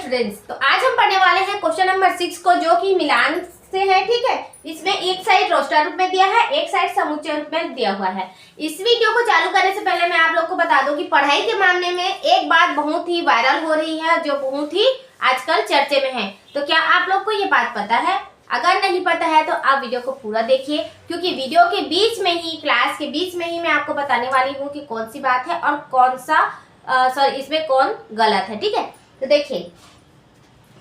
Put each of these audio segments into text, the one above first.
Students, तो आज हम पढ़ने वाले हैं क्वेश्चन नंबर 6 को, जो कि मिलान से है। ठीक है, इसमें एक साइड रोस्टर रूप में दिया है, एक साइड समुच्चय रूप में दिया हुआ है। इस वीडियो को चालू करने से पहले मैं आप लोग को बता दूं कि पढ़ाई के मामले में एक बात बहुत ही वायरल हो रही है, जो बहुत ही आजकल चर्चे में है। तो क्या आप लोग को ये बात पता है? अगर नहीं पता है तो आप वीडियो को पूरा देखिए, क्योंकि वीडियो के बीच में ही, क्लास के बीच में ही मैं आपको बताने वाली हूँ कि कौन सी बात है और कौन सा इसमें कौन गलत है। ठीक है, तो देखिए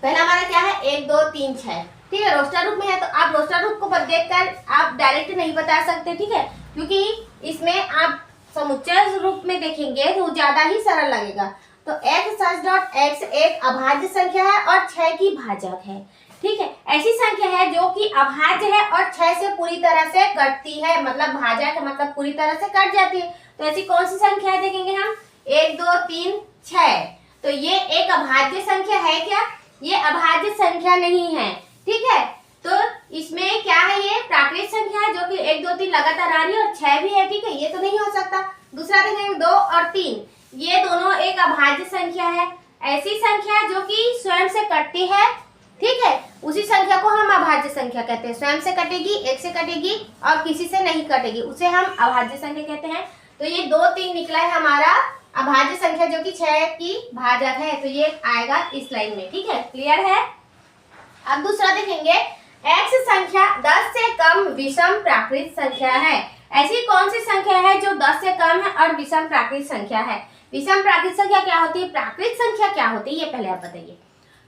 पहला हमारा क्या है, 1 2 3 6। ठीक है, रोस्टर रूप में है, तो आप रोस्टर रूप को देखकर आप डायरेक्ट नहीं बता सकते। ठीक है, क्योंकि इसमें आप समुच्चय रूप में देखेंगे तो ज्यादा ही सरल लगेगा। तो x सच डॉट x एक अभाज्य संख्या है और 6 की भाजक है। ठीक है, ऐसी संख्या है जो कि अभाज्य है और 6 से पूरी तरह से कटती है, मतलब भाजक मतलब पूरी तरह से कट जाती है। तो ऐसी कौन सी संख्या है देखेंगे हम, 1 2 3 6। तो ये एक अभाज्य संख्या है क्या? ये अभाज्य संख्या नहीं है। ठीक है, तो इसमें क्या है, ये प्राकृत संख्या है, जो कि 1 2 3 लगातार आ रही है और 6 भी है। ठीक है, ये तो नहीं हो सकता। दूसरा देखेंगे 2 और 3, ये दोनों एक अभाज्य संख्या है। ऐसी संख्या जो कि स्वयं से कटती है, ठीक है, उसी संख्या को हम अभाज्य संख्या कहते हैं। स्वयं से कटेगी, एक से कटेगी और किसी से नहीं कटेगी, उसे हम अभाज्य संख्या कहते हैं। तो ये 2 3 निकला है हमारा अभाज्य संख्या, जो कि 6 की भाजक है। तो ये आएगा इस लाइन में। ठीक है, क्लियर है? अब दूसरा देखेंगे, x संख्या 10 से कम विषम प्राकृत संख्या है। ऐसी कौन सी संख्या है जो 10 से कम है और विषम प्राकृत संख्या है? विषम प्राकृत संख्या क्या होती है, प्राकृत संख्या क्या होती है, ये पहले आप बताइए।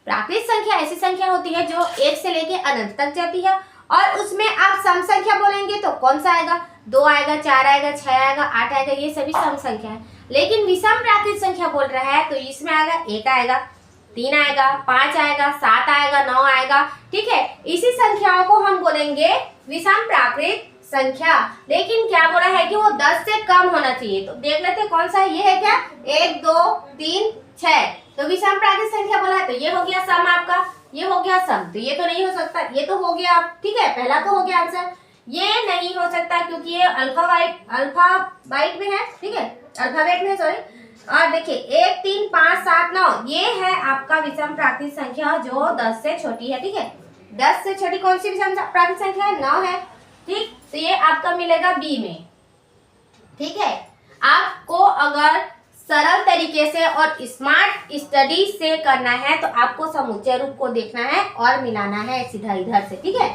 प्राकृत संख्या ऐसी संख्या होती है जो 1 से लेके अनंत तक जाती है, और उसमें आप सम संख्या बोलेंगे तो कौन सा आएगा, 2 आएगा, 4 आएगा, 6 आएगा, 8 आएगा, ये सभी सम संख्या है। लेकिन विषम प्राकृत संख्या बोल रहा है तो इसमें आएगा 1 आएगा, 3 आएगा, 5 आएगा, 7 आएगा, 9 आएगा। ठीक है, इसी संख्याओं को हम बोलेंगे विषम प्राकृत संख्या। लेकिन क्या बोला है कि वो 10 से कम होना चाहिए। तो देख लेते हैं कौन सा है, ये है क्या, 1 2 3 6। तो विषम प्राकृत संख्या बोला है, तो ये हो गया सम आपका, ये हो गया सम। तो ये तो नहीं हो सकता, ये तो हो गया आप। ठीक है, पहला तो हो गया आंसर। ये नहीं हो सकता क्योंकि ये अल्फाबाइट में है। ठीक है, अल्फाबेट में, सॉरी। और देखिए 1 3 5 7 9, ये है आपका विषम प्राकृत संख्या जो 10 से छोटी है। ठीक है, 10 से छोटी कौन सी विषम प्राकृत संख्या है, 9 है। ठीक, तो ये आपका मिलेगा बी में। ठीक है, आपको अगर सरल तरीके से और स्मार्ट स्टडी से करना है तो आपको समुच्चय रूप को देखना है और मिलाना है सीधा इधर से। ठीक है,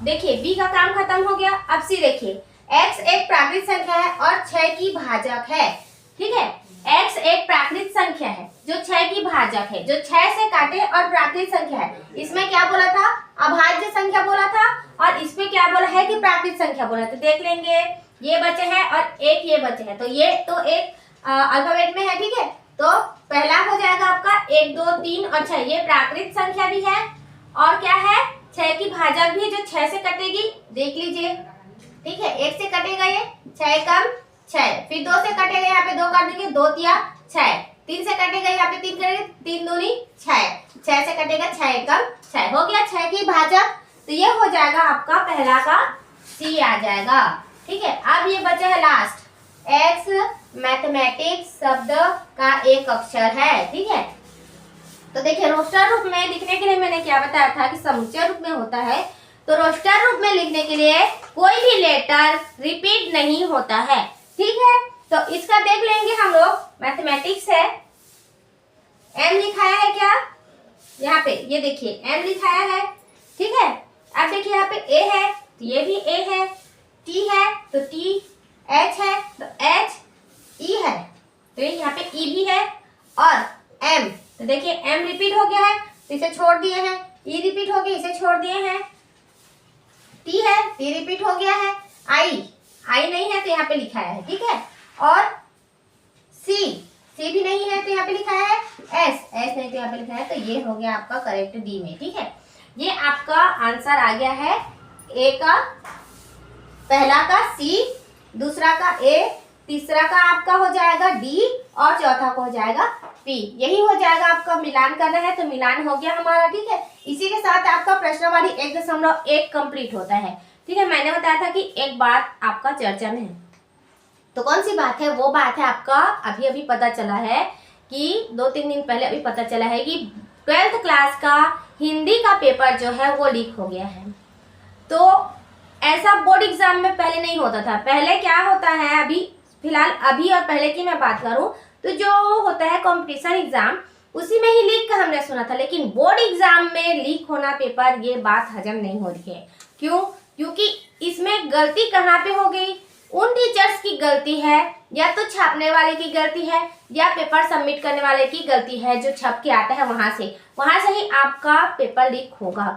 देखिए बी का काम खत्म हो गया। अब सी देखिए, x एक प्राकृत संख्या है और 6 की भाजक है। ठीक है, x एक प्राकृत संख्या है जो 6 की भाजक है, जो 6 से काटे और प्राकृत संख्या है। इसमें क्या बोला था, अभाज्य संख्या बोला था, और इसमें क्या बोला है कि प्राकृत संख्या बोला। तो देख लेंगे, ये बचे हैं और एक ये बचे हैं, तो ये तो एक अल्फाबेट में है। ठीक है, तो पहला हो जाएगा आपका 1 2 3 और 6, ये प्राकृत संख्या भी है और क्या है, 6 की भाजक भी है जो 6 से कटेगी। देख लीजिए, ठीक है, 1 से कटेगा, ये 6 कम 6, फिर 2 से कटेगा, यहाँ पे 2 काट देंगे, 2 तिया 6, 3 से कटेगा, यहाँ पे 3 करेंगे, 3 दूनी 6, 6 से कटेगा, 6 कम 6, हो गया 6 की भाजक। तो ये हो जाएगा आपका पहला का सी आ जाएगा। ठीक है, अब ये बचा है लास्ट, एक्स मैथमेटिक्स शब्द का एक अक्षर है। ठीक है, तो देखिए रोस्टर रूप में लिखने के लिए मैंने क्या बताया था कि समुच्चय रूप में होता है, तो रोस्टर रूप में लिखने के लिए कोई भी लेटर रिपीट नहीं होता है। ठीक है, तो इसका देख लेंगे हम लोग, मैथमेटिक्स है, एम लिखाया है क्या, यहाँ पे ये देखिए एम लिखाया है। ठीक है, अब देखिए यहाँ पे ए है, तो ये भी ए है, टी है तो टी, एच है तो एच, ई है तो यहाँ पे ई भी है, और एम, तो देखिए एम रिपीट हो गया है तो इसे छोड़ दिए हैं, ई रिपीट हो गया, इसे छोड़ दिए हैं, टी है, टी रिपीट हो गया है, आई, आई नहीं है तो यहाँ पे लिखा है। ठीक है, और सी, सी भी नहीं है तो यहाँ पे लिखा है, एस, एस नहीं तो यहाँ पे लिखा है, तो ये हो गया आपका करेक्ट डी में। ठीक है, ये आपका आंसर आ गया है, ए का, पहला का सी, दूसरा का ए, तीसरा का आपका हो जाएगा डी, और चौथा का हो जाएगा पी। यही हो जाएगा आपका, मिलान करना है तो मिलान हो गया हमारा। ठीक है, इसी के साथ आपका प्रश्नवाली 1.1 कंप्लीट होता है। ठीक है, मैंने बताया था कि एक बात आपका चर्चा में है, तो कौन सी बात है, वो बात है आपका अभी अभी पता चला है कि 2-3 दिन पहले अभी पता चला है कि 12th क्लास का हिंदी का पेपर जो है वो लीक हो गया है। तो ऐसा बोर्ड एग्जाम में पहले नहीं होता था। पहले क्या होता है, अभी फिलहाल अभी और पहले की मैं बात करूं तो जो होता है कंपटीशन एग्जाम, उसी में ही लीक का हमने सुना था। लेकिन बोर्ड एग्जाम में लीक होना पेपर, ये बात हजम नहीं हो रही है। क्यों? क्योंकि इसमें गलती कहाँ पे हो गई? उन टीचर्स की गलती है, या तो छापने वाले की गलती है, या पेपर सबमिट करने वाले की गलती है। जो छप के आता है वहां से ही आपका पेपर लीक होगा।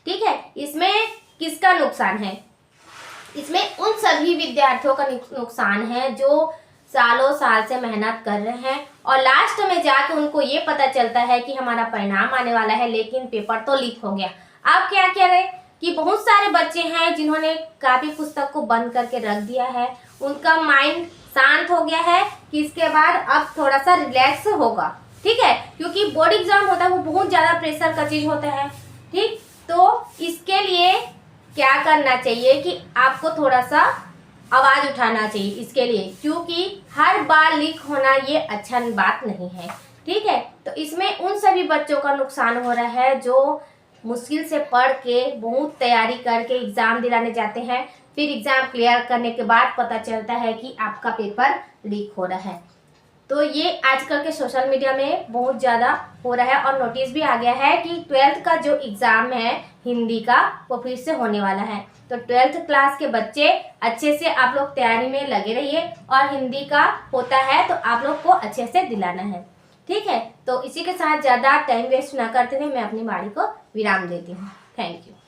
ठीक है, इसमें किसका नुकसान है? इसमें उन सभी विद्यार्थियों का नुकसान है जो सालों साल से मेहनत कर रहे हैं और लास्ट में जाके उनको ये पता चलता है कि हमारा परिणाम आने वाला है, लेकिन पेपर तो लीक हो गया। अब क्या करें कि बहुत सारे बच्चे हैं जिन्होंने कापी पुस्तक को बंद करके रख दिया है। उनका माइंड शांत हो गया है कि इसके बाद अब थोड़ा सा रिलैक्स होगा। ठीक है, क्योंकि बोर्ड एग्जाम होता है वो बहुत ज़्यादा प्रेशर का चीज़ होता है। ठीक, तो इसके लिए क्या करना चाहिए कि आपको थोड़ा सा आवाज़ उठाना चाहिए इसके लिए, क्योंकि हर बार लीक होना ये अच्छा बात नहीं है। ठीक है, तो इसमें उन सभी बच्चों का नुकसान हो रहा है जो मुश्किल से पढ़ के बहुत तैयारी करके एग्ज़ाम दिलाने जाते हैं, फिर एग्ज़ाम क्लियर करने के बाद पता चलता है कि आपका पेपर लीक हो रहा है। तो ये आजकल के सोशल मीडिया में बहुत ज़्यादा हो रहा है और नोटिस भी आ गया है कि 12th का जो एग्ज़ाम है हिंदी का वो फिर से होने वाला है। तो 12th क्लास के बच्चे अच्छे से आप लोग तैयारी में लगे रहिए, और हिंदी का होता है तो आप लोग को अच्छे से दिलाना है। ठीक है, तो इसी के साथ ज़्यादा टाइम वेस्ट ना करते हुए मैं अपनी बारी को विराम देती हूँ। Thank you.